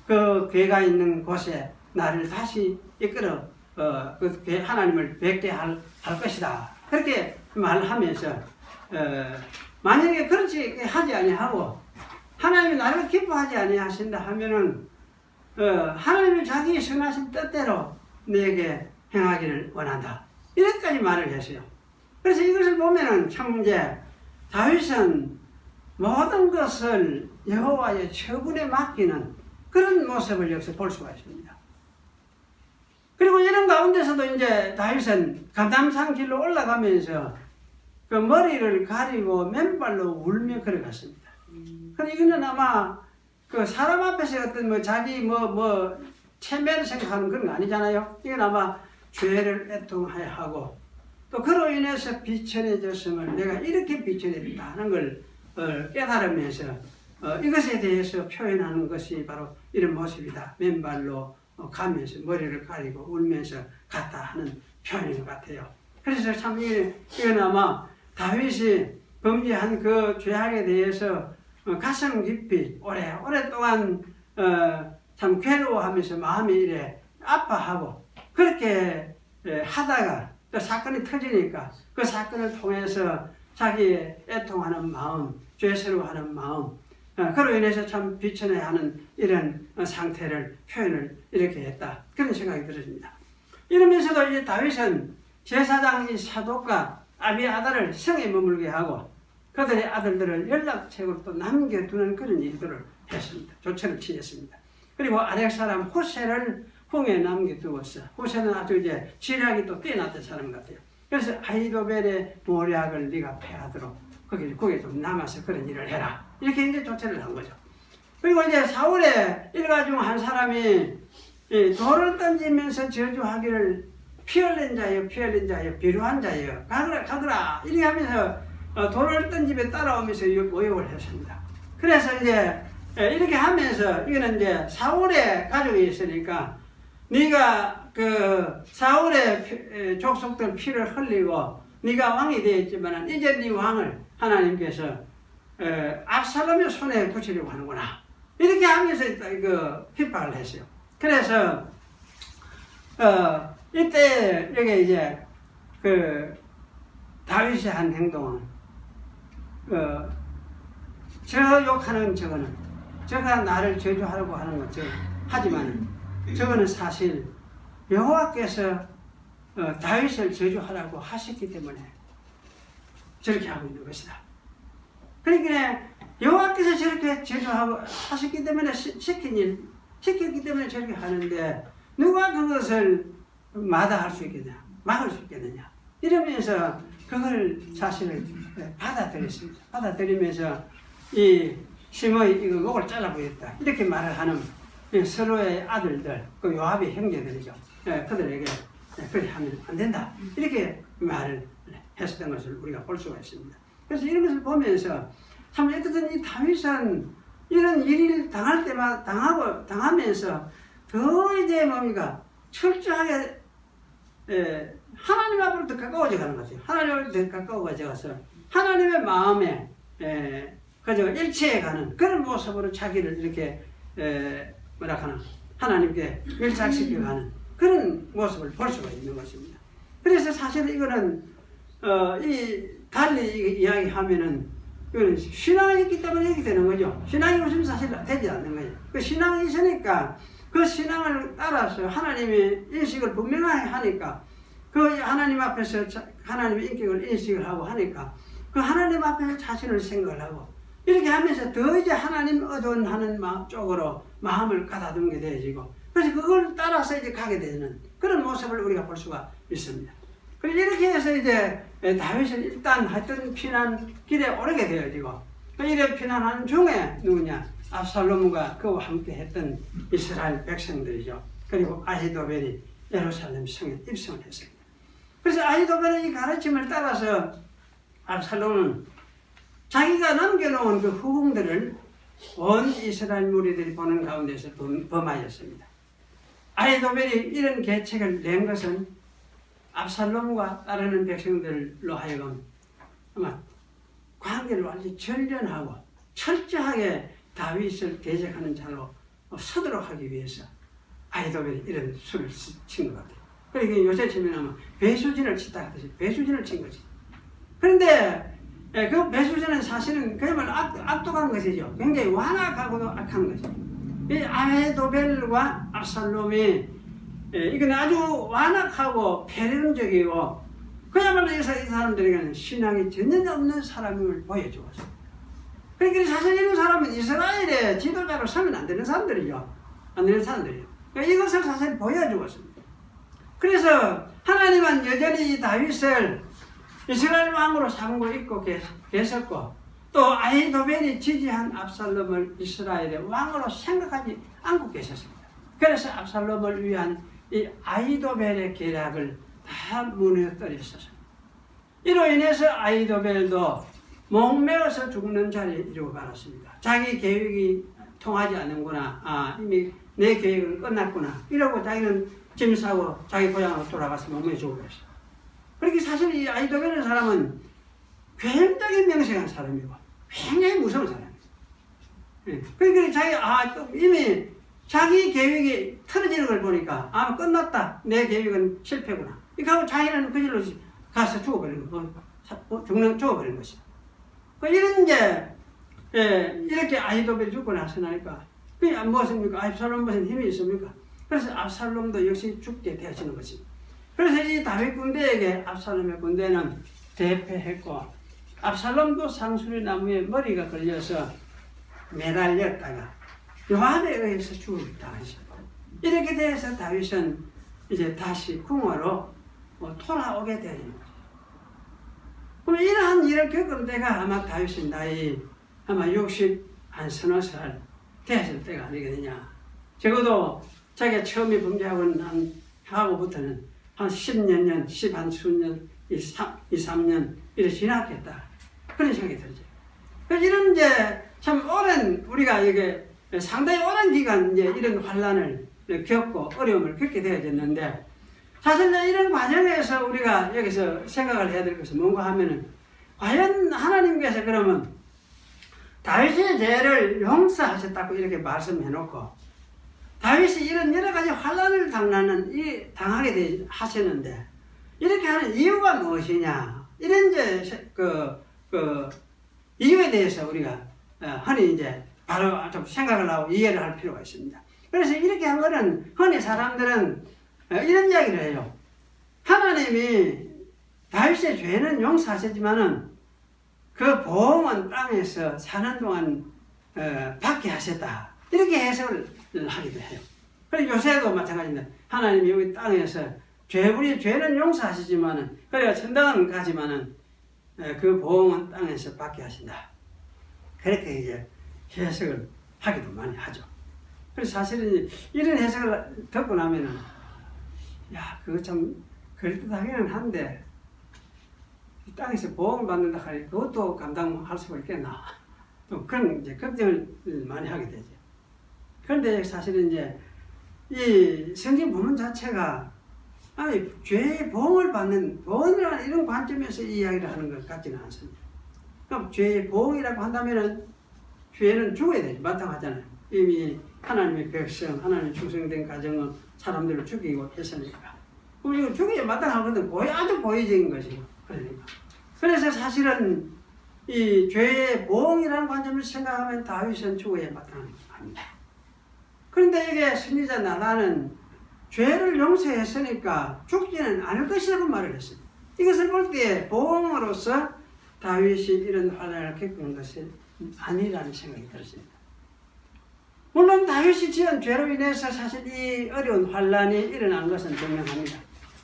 그 궤가 있는 곳에 나를 다시 이끌어 그 하나님을 뵙게 할 것이다. 그렇게 말하면서 만약에 그렇지 하지 아니하고 하나님이 나를 기뻐하지 아니하신다 하면은 하나님이 자기 선하신 뜻대로 내게 행하기를 원한다. 이렇게까지 말을 했어요. 그래서 이것을 보면은 참 이제 다윗은 모든 것을 여호와의 처분에 맡기는 그런 모습을 여기서 볼 수가 있습니다. 그리고 이런 가운데서도 이제 다윗은 감람산 길로 올라가면서 그 머리를 가리고 맨발로 울며 걸어갔습니다. 근데 이거는 아마 그 사람 앞에서 어떤 자기 체면을 생각하는 그런 거 아니잖아요. 이건 아마 죄를 애통하여 하고 또 그로 인해서 비천해졌음을 내가 이렇게 비천해졌다 하는 걸 깨달으면서 이것에 대해서 표현하는 것이 바로 이런 모습이다. 맨발로 가면서 머리를 가리고 울면서 갔다 하는 표현인 것 같아요. 그래서 참 이건 아마 다윗이 범죄한 그 죄악에 대해서 가슴 깊이 오랫동안 참 괴로워하면서 마음이 이래 아파하고 그렇게 하다가 그 사건이 터지니까 그 사건을 통해서 자기의 애통하는 마음, 죄스러워하는 마음, 그로 인해서 참 비천해하는 이런 상태를 표현을 이렇게 했다. 그런 생각이 들었습니다. 이러면서도 이제 다윗은 제사장 이 사독과 아비아달을 성에 머물게 하고 그들의 아들들을 연락책으로 또 남겨두는 그런 일들을 했습니다. 조처를 취했습니다. 그리고 아렉 사람 후세를 후에 남겨두었어. 후세는 아주 이제 지략이 또 뛰어났던 사람 같아요. 그래서 아히도벨의 모략을 네가 패하도록 거기에 좀 남아서 그런 일을 해라. 이렇게 이제 조처를 한 거죠. 그리고 이제 사울의 일가 중 한 사람이 돌을 던지면서 저주하기를 피 흘린 자여 비루한 자여 가거라 이렇게 하면서 돌을 던지며 따라오면서 모욕을 했습니다. 그래서 이제 이렇게 하면서 이거는 이제 사울의 가족이 있으니까 네가 그 사울의 족속들 피를 흘리고 네가 왕이 되었지만 이제 네 왕을 하나님께서 압살롬의 손에 붙이려고 하는구나 이렇게 하면서 그 핍박을 했어요. 그래서 이때 여기 이제 그 다윗이 한 행동은 저 욕하는 저거는 저가 나를 저주하려고 하는 거죠. 하지만 저거는 사실 여호와께서 다윗을 저주하라고 하셨기 때문에 저렇게 하고 있는 것이다. 그러니까 여호와께서 저렇게 저주하고 하셨기 때문에 시켰기 때문에 저렇게 하는데 누가 그것을 마다할 수 있겠냐, 막을 수 있겠느냐, 이러면서 그걸 사실을 받아들였습니다. 받아들이면서 이 심의 이거 목을 잘라버렸다 이렇게 말을 하는 서로의 아들들, 그 요압의 형제들이죠. 그들에게 그렇게 하면 안 된다 이렇게 말을 했었던 것을 우리가 볼 수가 있습니다. 그래서 이런 것을 보면서 참 어쨌든 이 다윗은 이런 일을 당할 때마다 당하면서 더 이제 뭡니까 철저하게 하나님 앞으로 더 가까워져 가는 거죠. 하나님 앞으로 더 가까워져 가서 하나님의 마음에 그저 일치해 가는 그런 모습으로 자기를 이렇게 뭐라 하나 하나님께 밀착시켜 가는 그런 모습을 볼 수가 있는 것입니다. 그래서 사실 이거는 이 달리 이야기하면은 이거는 신앙이 있기 때문에 이렇게 되는 거죠. 신앙이 없으면 사실 되지 않는 거예요. 그 신앙이 있으니까 그 신앙을 따라서 하나님의 인식을 분명하게 하니까 그 하나님 앞에서 하나님의 인격을 인식을 하고 하니까 그 하나님 앞에서 자신을 생각을 하고 이렇게 하면서 더 이제 하나님 의존하는 쪽으로 마음을 가다듬게 되어지고 그래서 그걸 따라서 이제 가게 되는 그런 모습을 우리가 볼 수가 있습니다. 그래서 이렇게 해서 이제 다윗은 일단 하여튼 피난길에 오르게 되어지고 이래 피난하는 중에 누구냐 압살롬과 그와 함께 했던 이스라엘 백성들이죠. 그리고 아히도벨이 예루살렘 성에 입성을 했습니다. 그래서 아히도벨의 이 가르침을 따라서 압살롬은 자기가 남겨놓은 그 후궁들을 온 이스라엘 무리들이 보는 가운데서 범하였습니다. 아히도벨이 이런 계책을 낸 것은 압살롬과 따르는 백성들로 하여금 아마 관계를 완전히 절련하고 철저하게 다윗을 대적하는 자로 서도록 하기 위해서 아히도벨이 이런 수를 친 것 같아요. 그러니까 요새 치면 아마 배수진을 치다 하듯이 배수진을 친 거지. 그런데 그 배수진은 사실은 그야말로 악독한 것이죠. 굉장히 완악하고도 악한 것이죠. 이 아히도벨과 압살롬이 이건 아주 완악하고 패륜적이고 그야말로 이 사람들에게는 신앙이 전혀 없는 사람임을 보여주었어요. 그러니까 사실 이런 사람은 이스라엘의 지도자로 서면 안 되는 사람들이죠. 안 되는 사람들이에요. 그러니까 이것을 사실 보여주었습니다. 그래서 하나님은 여전히 이 다윗을 이스라엘 왕으로 삼고 있고 계셨고 또 아히도벨이 지지한 압살롬을 이스라엘의 왕으로 생각하지 않고 계셨습니다. 그래서 압살롬을 위한 이 아히도벨의 계략을 다 무너뜨렸었습니다. 이로 인해서 아히도벨도 목매어서 죽는 자리에 이르고 말았습니다. 자기 계획이 통하지 않는구나. 이미 내 계획은 끝났구나. 이러고 자기는 짐 싸고 자기 고향으로 돌아가서 목매어 죽어버렸어요. 그렇게 사실 이 아히도벨이라는 사람은 굉장히 명색한 사람이고 굉장히 무서운 사람이에요. 그러니까 이미 자기 계획이 틀어지는 걸 보니까 끝났다. 내 계획은 실패구나. 이렇게 하고 자기는 그 길로 가서 죽어버린 거, 죽어버린 것이다. 이런 이제 이렇게 아히도벨이 죽고 나서 나니까 그게 무엇입니까? 압살롬 무슨 힘이 있습니까? 그래서 압살롬도 역시 죽게 되어지는 것입니다. 그래서 이 다윗 군대에게 압살롬의 군대는 대패했고 압살롬도 상수리 나무에 머리가 걸려서 매달렸다가 요압에 의해서 죽음을 당하셨고 이렇게 돼서 다윗은 이제 다시 궁으로 돌아오게 되는 거죠. 그럼 이러한 일을 겪은 때가 아마 다윗의 나이 아마 60 한 서너 살 되었을 때가 아니겠느냐. 적어도 자기가 처음에 범죄하고부터는 한 10년, 10한 수년, 2, 3년 이렇게 지났겠다. 그런 생각이 들죠. 그래서 이런 이제 참 오랜 우리가 이게 상당히 오랜 기간 이제 이런 환란을 겪고 어려움을 겪게 되어졌는데 사실 이런 과정에서 우리가 여기서 생각을 해야 될 것은 뭔가 하면은 과연 하나님께서 그러면 다윗의 죄를 용서하셨다고 이렇게 말씀해놓고 다윗이 이런 여러 가지 환란을 당하게 하셨는데 이렇게 하는 이유가 무엇이냐 이런 이제 그 이유에 대해서 우리가 흔히 이제 바로 좀 생각을 하고 이해를 할 필요가 있습니다. 그래서 이렇게 한 거는 흔히 사람들은 이런 이야기를 해요. 하나님이 다윗의 죄는 용서하셨지만은 그 보응은 땅에서 사는 동안 받게 하셨다. 이렇게 해석을 하기도 해요. 그리고 요새도 마찬가지입니다. 하나님이 여기 땅에서 우리 죄는 용서하시지만은 그래야 천당은 가지만은 그 보응은 땅에서 받게 하신다. 그렇게 이제 해석을 하기도 많이 하죠. 그래서 사실은 이런 해석을 듣고 나면은 야, 그거 참 그럴듯하기는 한데 땅에서 보응을 받는다 하니 그것도 감당할 수가 있겠나? 또 그런 이제 걱정을 많이 하게 되죠. 그런데 사실은 이제 이 성경 본문 자체가 아니 죄의 보응을 받는 보응이라는 이런 관점에서 이야기를 하는 것 같지는 않습니다. 그럼 죄의 보응이라고 한다면은 죄는 죽어야 되지 마땅하잖아요. 이미 하나님의 백성, 하나님의 충성된 가정은 사람들을 죽이고 했으니까. 그럼 이거 죽여야 마땅하거든. 아주 고의적인 것이고. 그러니까. 그래서 사실은 이 죄의 보응이라는 관점에서 생각하면 다윗은 죽어야 마땅합니다. 그런데 이게 선지자 나단은 죄를 용서했으니까 죽지는 않을 것이라고 말을 했습니다. 이것을 볼 때 보응으로서 다윗이 이런 환난을 겪는 것은 아니라는 생각이 들었습니다. 물론 다윗이 지은 죄로 인해서 사실 이 어려운 환난이 일어난 것은 분명합니다.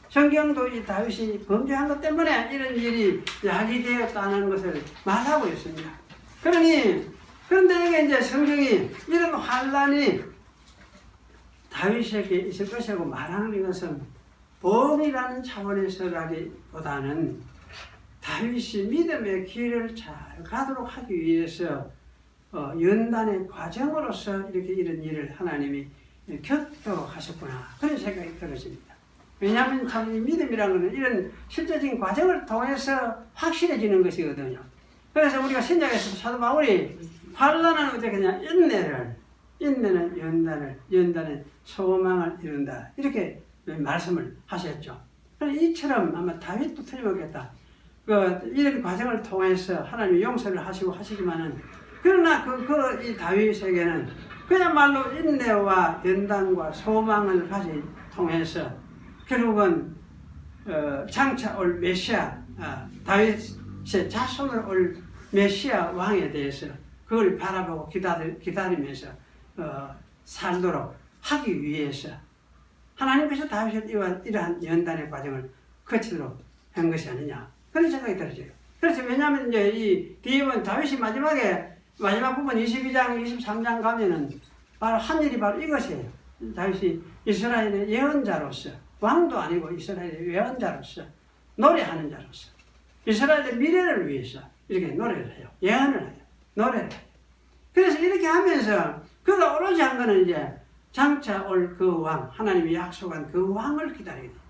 성경도 이 다윗이 범죄한 것 때문에 이런 일이 야기되었다는 것을 말하고 있습니다. 그런데 이게 이제 성경이 이런 환난이 다윗에게 있을 것이라고 말하는 것은 보응이라는 차원에서라기보다는 다윗이 믿음의 길을 잘 가도록 하기 위해서 연단의 과정으로서 이렇게 이런 일을 하나님이 겪도록 하셨구나 그런 생각이 들었습니다. 왜냐하면 참 이 믿음이라는 것은 이런 실제적인 과정을 통해서 확실해지는 것이거든요. 그래서 우리가 신약에서 사도 바울이 환난은 어떻게 하냐 인내는 연단은 소망을 이룬다 이렇게 말씀을 하셨죠. 이처럼 아마 다윗도 틀림없겠다. 이런 과정을 통해서 하나님이 용서를 하시고 하시지만은 그러나 이 다윗에게는 그야말로 인내와 연단과 소망을 통해서 결국은 장차 올 메시아 다윗의 자손을 올 메시아 왕에 대해서 그걸 바라보고 기다리면서 살도록 하기 위해서 하나님께서 다윗을 이러한 연단의 과정을 거치도록 한 것이 아니냐 그런 생각이 들어져요. 그래서 왜냐하면 이제 이 뒤에 보면 다윗이 마지막 부분 22장, 23장 가면은 바로 한 일이 바로 이것이에요. 다윗이 이스라엘의 예언자로서 왕도 아니고 이스라엘의 예언자로서 노래하는 자로서 이스라엘의 미래를 위해서 이렇게 노래를 해요. 예언을 해요. 노래를 해요. 그래서 이렇게 하면서 그가 오로지 한 거는 이제 장차 올 그 왕, 하나님이 약속한 그 왕을 기다리게 돼요.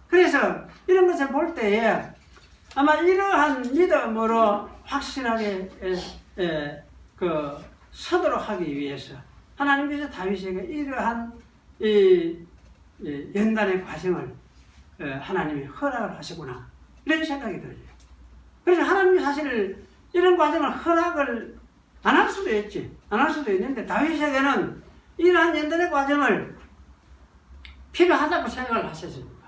그래서 이런 것을 볼 때에 아마 이러한 믿음으로 확실하게 서도록 하기 위해서 하나님께서 다윗에게 이러한 연단의 과정을 하나님이 허락을 하시구나 이런 생각이 들어요. 그래서 하나님이 사실 이런 과정을 허락을 안 할 수도 있지. 안 할 수도 있는데 다윗에게는 이러한 연단의 과정을 필요하다고 생각을 하셨습니다.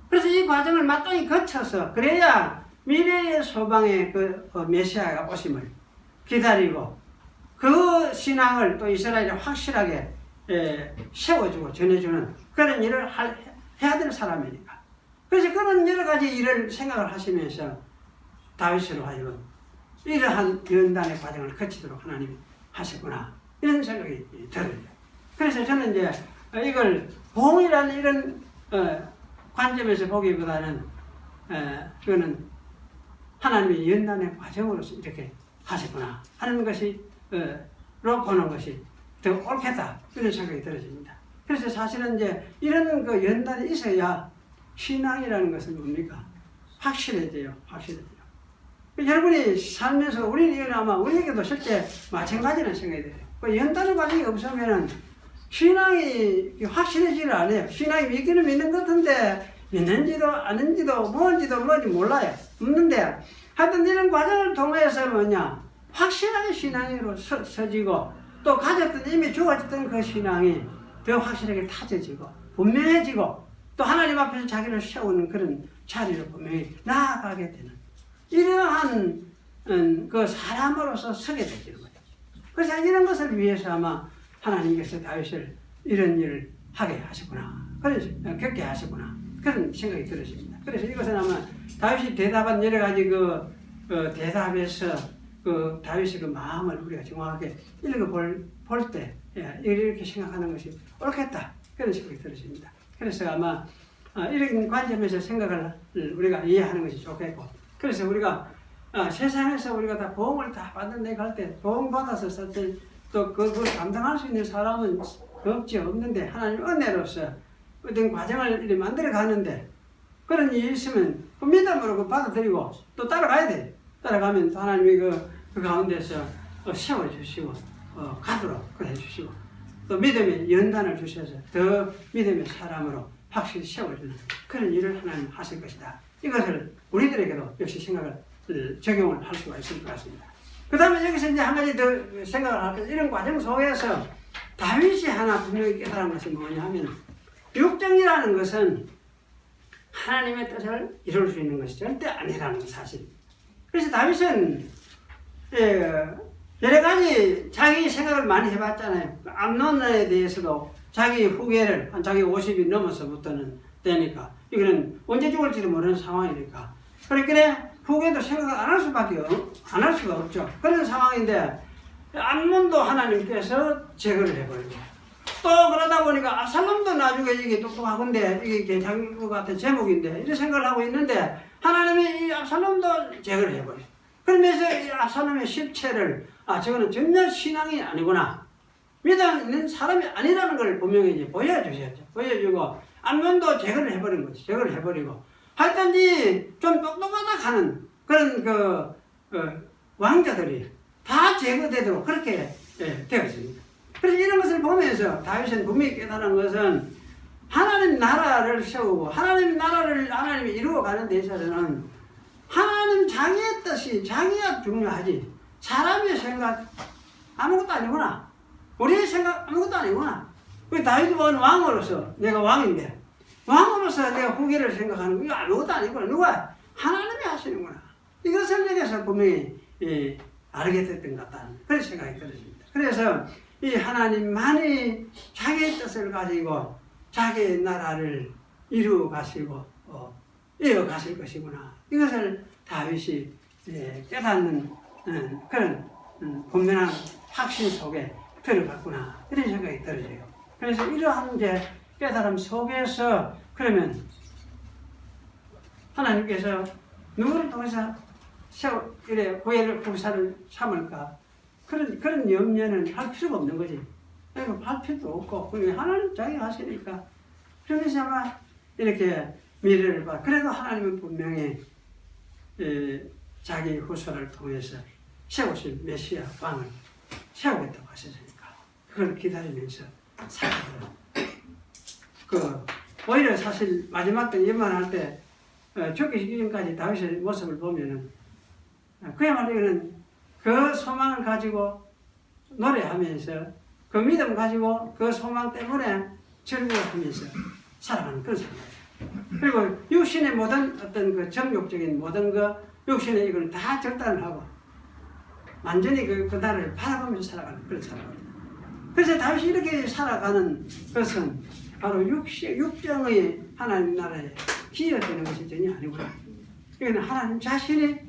그래서 이 과정을 마땅히 거쳐서 그래야 미래의 소방의 메시아가 오심을 기다리고 그 신앙을 또 이스라엘에 확실하게 세워주고 전해주는 그런 일을 해야 되는 사람이니까. 그래서 그런 여러 가지 일을 생각을 하시면서 다윗으로 하여금 이러한 연단의 과정을 거치도록 하나님이 하셨구나 이런 생각이 들어요. 그래서 저는 이제 이걸 보응이라는 이런 관점에서 보기보다는 그거는 하나님의 연단의 과정으로서 이렇게 하셨구나 하는 것이 로 보는 것이 더 옳겠다 이런 생각이 들어집니다. 그래서 사실은 이제 이런 연단이 있어야 신앙이라는 것은 뭡니까? 확실해져요. 여러분이 살면서 우리는 아마 우리에게도 실제 마찬가지라는 생각이 들어요. 연단의 과정이 없으면 신앙이 확실해지를 않아요. 신앙이 믿기는 믿는 것 같은데 믿는지도 아는지도 뭔지 몰라요. 없는데 하여튼 이런 과정을 통해서 확실하게 신앙으로 서지고 또 가졌던 이미 주어졌던 그 신앙이 더 확실하게 타져지고 분명해지고 또 하나님 앞에서 자기를 세우는 그런 자리로 분명히 나아가게 되는 이러한 그 사람으로서 서게 되는 거죠. 그래서 이런 것을 위해서 아마 하나님께서 다윗을 이런 일을 하게 하시구나. 그래서 겪게 하시구나. 그런 생각이 들었습니다. 그래서 이것은 아마 다윗이 대답한 여러 가지 그 대답에서 그 다윗의 그 마음을 우리가 정확하게 읽어볼 때 이렇게 생각하는 것이 옳겠다. 그런 생각이 들었습니다. 그래서 아마 이런 관점에서 생각을 우리가 이해하는 것이 좋겠고, 그래서 우리가 세상에서 우리가 다 보험을 다 받는 갈 때 보험 받아서 쓸 때 또 그걸 감당할 수 있는 사람은 없는데 하나님 은혜로서 어떤 과정을 이렇게 만들어 가는데 그런 일이 있으면 그 믿음으로 그 받아들이고 또 따라가야 돼. 따라가면 하나님이 그 가운데서 세워주시고 가도록 해주시고 또 믿음의 연단을 주셔서 더 믿음의 사람으로 확실히 세워주는 그런 일을 하나님 하실 것이다. 이것을 우리들에게도 역시 생각을 적용을 할 수가 있을 것 같습니다. 그 다음에 여기서 이제 한 가지 더 생각을 할 때 이런 과정 속에서 다윗이 하나 분명히 깨달은 것이 뭐냐 하면 육정이라는 것은 하나님의 뜻을 이룰 수 있는 것이 절대 아니라는 사실. 그래서 다윗은 여러 가지 자기 생각을 많이 해봤잖아요. 암논에 대해서도 자기 후계를 한 자기 50이 넘어서부터는 되니까 이거는 언제 죽을지도 모르는 상황이니까 그러니까 후계도 생각을 안 할 수가 없죠. 그런 상황인데 암논도 하나님께서 제거를 해버리고 또 그러다 보니까 압살롬도 나중에 이게 똑똑하건데 이게 괜찮을 것 같은 제목인데 이런 생각을 하고 있는데 하나님이 이 압살롬도 제거를 해버려요. 그러면서 이 압살롬의 실체를 저거는 전혀 신앙이 아니구나. 믿음 있는 사람이 아니라는 걸 분명히 이제 보여주셨죠. 보여주고 암논도 제거를 해버린 거지. 제거를 해버리고 하여튼 좀 똑똑하다 하는 그런 왕자들이 다 제거되도록 그렇게 되었습니다. 그래서 이런 것을 보면서 다윗은 분명히 깨달은 것은 하나님 나라를 세우고 하나님이 이루어가는 데 있어서는 하나님 자기의 뜻이 자기가 중요하지 사람의 생각 아무것도 아니구나. 우리의 생각 아무것도 아니구나. 다윗은 왕으로서 내가 왕인데 왕으로서 내가 후계를 생각하는 거 이거 아무것도 아니구나. 누가? 하나님이 하시는구나. 이것을 여기서 분명히 알게 됐던 것 같다는 그런 생각이 들었습니다. 그래서 이 하나님만이 자기의 뜻을 가지고 자기의 나라를 이루어 가시고 이어 가실 것이구나. 이것을 다윗이 깨닫는 그런 분명한 확신 속에 들어갔구나. 이런 생각이 들어져요. 그래서 이러한 깨달음 속에서 그러면 하나님께서 누구를 통해서 후사를 삼을까? 그런 염려는 할 필요가 없는 거지. 할 필요도 없고, 하나님 자기가 하시니까. 그러면서 아마 이렇게 미래를 봐. 그래도 하나님은 분명히 자기 후손을 통해서 세우신 메시아 왕을 세우겠다고 하셨으니까. 그걸 기다리면서 살아가도록. 오히려 사실 마지막 때 예만할 때 죽기 직전까지 다윗의 모습을 보면은 그야말로 이거는 그 소망을 가지고 노래하면서 그 믿음 가지고 그 소망 때문에 즐거워하면서 살아가는 그런 사람이에요. 그리고 육신의 모든 어떤 그 정욕적인 모든 육신의 이걸 다 절단을 하고 완전히 그 나라를 바라보면서 살아가는 그런 사람이에요. 그래서 다윗이 이렇게 살아가는 것은 바로 육정의 하나님 나라에 기여되는 것이 전혀 아니구나. 이거는 하나님 자신의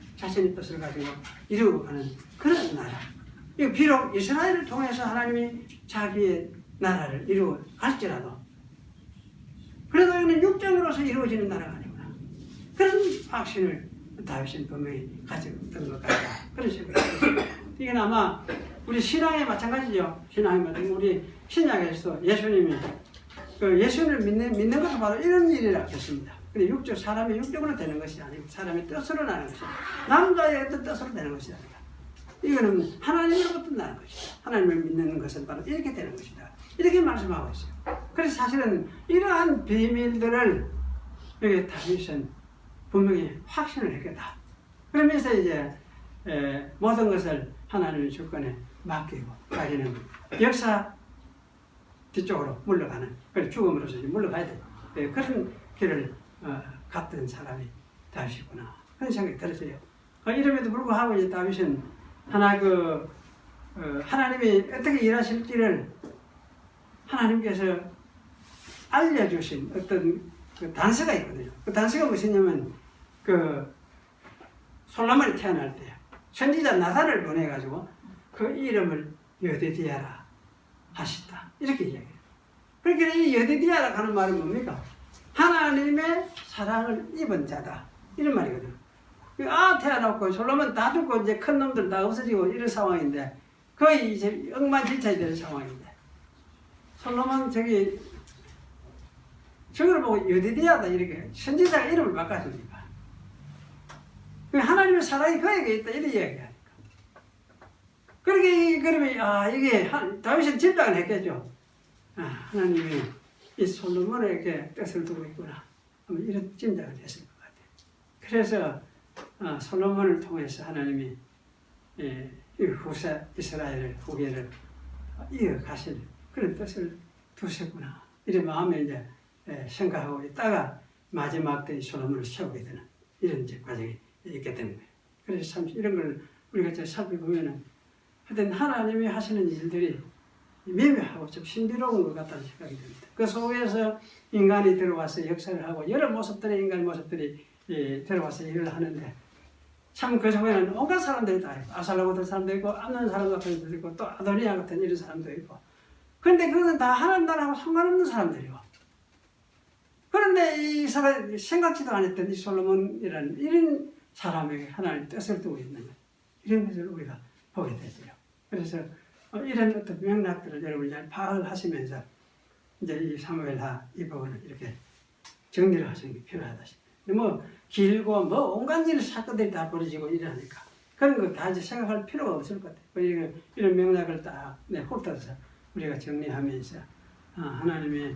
뜻을 가지고 이루어가는 그런 나라. 이거 비록 이스라엘을 통해서 하나님이 자기의 나라를 이루어 갈지라도 그래도 이는 육정으로서 이루어지는 나라가 아니구나. 그런 확신을 다윗은 분명히 가졌던 것 같다. 그런 생각이 듭니다. 이건 아마 우리 신앙에 마찬가지죠. 신앙에 마찬가지. 우리 신약에서도 예수님이 예수님을 믿는 것도 바로 이런 일이라 했습니다. 근데 사람의 육적으로 되는 것이 아니고 사람의 뜻으로 나는 것이다. 남자의 어떤 뜻으로 되는 것이 아니다. 이거는 하나님으로부터 나는 것이다. 하나님을 믿는 것은 바로 이렇게 되는 것이다. 이렇게 말씀하고 있어요. 그래서 사실은 이러한 비밀들을 여기 다윗은 분명히 확신을 했겠다. 그러면서 이제 모든 것을 하나님의 주권에 맡기고 자기는 역사 뒤쪽으로 물러가는 그런 죽음으로서 물러가야 돼요. 그런 길을 갔던 사람이 다윗이구나 그런 생각이 들었어요. 이름에도 불구하고 이제 다윗은 하나님이 어떻게 일하실지를 하나님께서 알려주신 어떤 그 단서가 있거든요. 그 단서가 무엇이냐면 솔로몬이 태어날 때 선지자 나단을 보내가지고 그 이름을 여디디아라 하시다 이렇게 이야기해요. 그러니까 이 여디디아라 하는 말은 뭡니까? 하나님의 사랑을 입은 자다 이런 말이거든요. 태어났고 솔로몬 다 죽고 이제 큰 놈들 다 없어지고 이런 상황인데 거의 이제 억만질차이 되는 상황인데 솔로몬 저걸 보고 여디디아다 이렇게 선지자가 이름을 바꿔주니까 하나님의 사랑이 그에게 있다 이런 이야기하니까 그러면 이게 다윗은 짐작을 했겠죠. 하나님이 이 솔로몬에게 뜻을 두고 있구나 이런 짐작을 했을 것 같아요. 그래서 솔로몬을 통해서 하나님이 이 후세 이스라엘 후계를 이어가실 그런 뜻을 두셨구나 이런 마음에 이제 생각하고 있다가 마지막 때 솔로몬을 세우게 되는 이런 이제 과정이 있게 되는 거예요. 그래서 참 이런 걸 우리가 이제 살펴보면은 하여튼 하나님이 하시는 일들이 미묘하고 좀 신비로운 것 같다는 생각이 듭니다. 그 속에서 인간이 들어와서 역사를 하고 여러 모습들의 인간의 모습들이 들어와서 일을 하는데 참 그 속에는 온갖 사람들이 다 있고 아살람 같은 사람도 있고 암논 사람 같은 사람도 있고 또 아도니아 같은 이런 사람도 있고 그런데 그것은 다 하나님 나라하고 상관없는 사람들이고 그런데 이 사람 생각지도 않았던 이 솔로몬이라는 이런 사람에게 하나님 뜻을 두고 있는 것 이런 것을 우리가 보게 되죠. 그래서 이런 어떤 맥락들을 여러분이 잘 파악을 하시면서 이제 이 사무엘하 이 부분을 이렇게 정리를 하시는 게 필요하다 싶어요. 길고 온갖 일 사건들이 다 벌어지고 이러니까 그런 거 다 이제 생각할 필요가 없을 것 같아요. 이런 맥락을 딱 훑어서 우리가 정리하면서 하나님이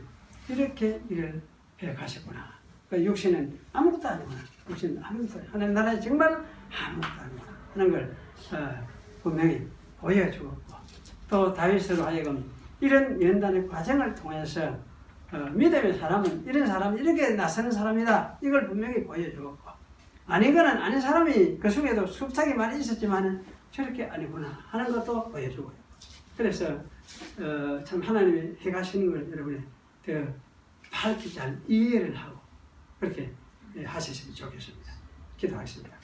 이렇게 일을 해 가셨구나. 그러니까 육신은 아무것도 아니구나. 육신은 아무것도 아니구나. 하나님 나라에 정말 아무것도 아니구나 하는 걸 분명히 보여주었고 또 다윗으로 하여금 이런 연단의 과정을 통해서 믿음의 사람은 이런 사람이 이렇게 나서는 사람이다 이걸 분명히 보여주었고 아니거나 아닌 사람이 그 속에도 숱하게 많이 있었지만 저렇게 아니구나 하는 것도 보여주고요. 그래서 참 하나님이 해가시는 걸 여러분이 더 밝히 잘 이해를 하고 그렇게 하셨으면 좋겠습니다. 기도하겠습니다.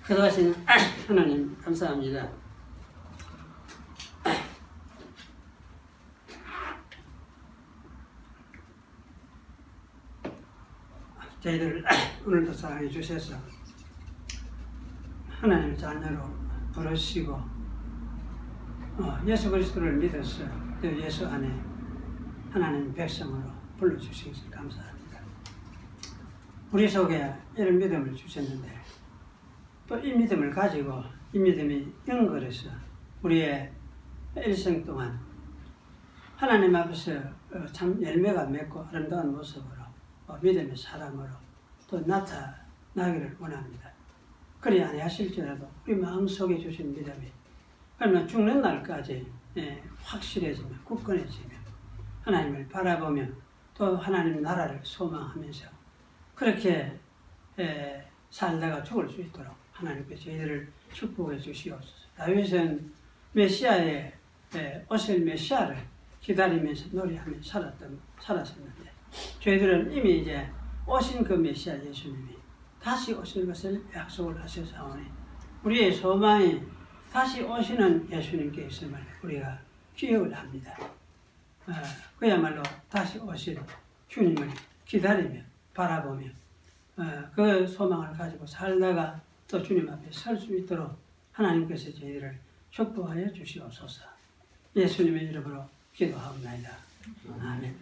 기도하시는 하나님 감사합니다. 저희들을 오늘도 사랑해 주셔서 하나님의 자녀로 부르시고 예수 그리스도를 믿어서 예수 안에 하나님의 백성으로 불러주신 것을 감사합니다. 우리 속에 이런 믿음을 주셨는데 또 이 믿음을 가지고 이 믿음이 연결해서 우리의 일생 동안 하나님 앞에서 참 열매가 맺고 아름다운 모습으로 믿음의 사람으로 또 나타나기를 원합니다. 그리 아니하실지라도 우리 마음속에 주신 믿음이 그러면 죽는 날까지 확실해지며 굳건해지며 하나님을 바라보며 또 하나님 나라를 소망하면서 그렇게 살다가 죽을 수 있도록 하나님께서 저희들을 축복해 주시옵소서. 다윗은 메시아의 오실 메시아를 기다리면서 노래하며 살았었는데 저희들은 이미 이제 오신 그 메시아 예수님이 다시 오실 것을 약속을 하셨사오니 우리의 소망이 다시 오시는 예수님께 있음을 우리가 기억을 합니다. 그야말로 다시 오실 주님을 기다리며 바라보며 그 소망을 가지고 살다가 또 주님 앞에 설 수 있도록 하나님께서 저희들을 축복하여 주시옵소서. 예수님의 이름으로 기도하옵나이다. 아멘.